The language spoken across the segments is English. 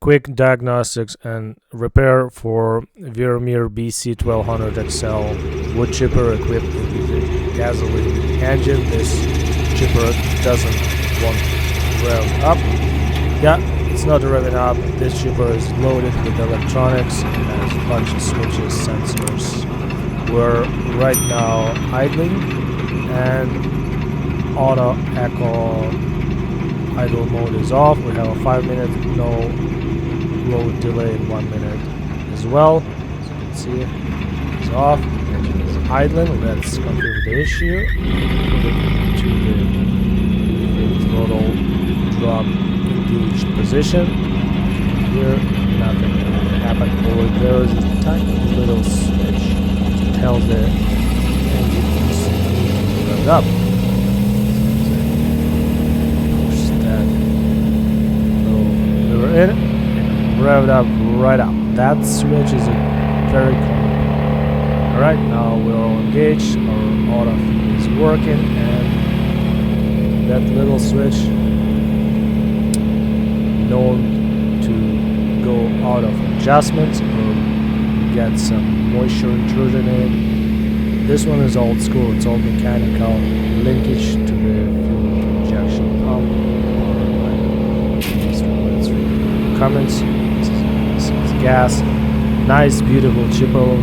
quick diagnostics and repair for Vermeer BC1200XL wood chipper equipped with a gasoline engine. This chipper doesn't want to rev up. Yeah, it's not revving up. This chipper is loaded with electronics and has a bunch of switches, sensors. We're right now idling and auto echo idle mode is off. We have a 5-minute no load delay in 1 minute as well. As you can see, it's off. Engine is idling. Let's confirm the issue. Put it to the throttle drop engaged position. Here, nothing happened. Over there is a tiny little switch that tells the engine is revved up. In and revved up right up. That switch is very common. Alright, now we're all engaged, our auto feed is working, and that little switch known to go out of adjustments or get some moisture intrusion in. This one is old school, it's all mechanical linkage to the fuel injection pump. Comments. This is gas. Nice, beautiful chipper.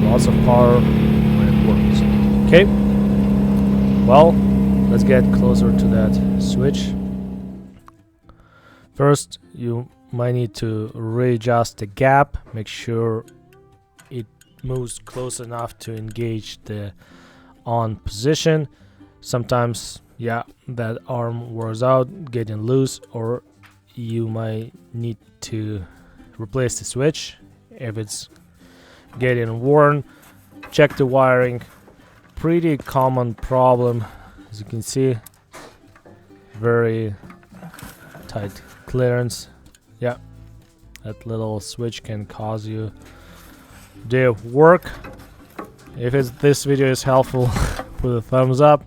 Lots of power when it works. Okay. Well, let's get closer to that switch. First, you might need to readjust the gap. Make sure it moves close enough to engage the on position. Sometimes, yeah, that arm wears out, getting loose, or you might need to replace the switch if it's getting worn. Check the wiring. Pretty common problem, as you can see. Very tight clearance. Yeah, that little switch can cause you the work. If this video is helpful, put a thumbs up.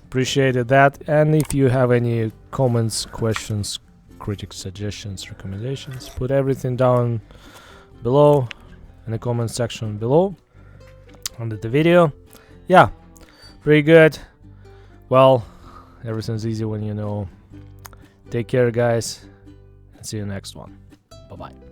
Appreciated that. And if you have any comments, questions, critics, suggestions, recommendations, put everything down below in the comment section below under the video. Yeah, pretty good. Well, everything's easy when you know. Take care, guys, and see you next one. Bye bye.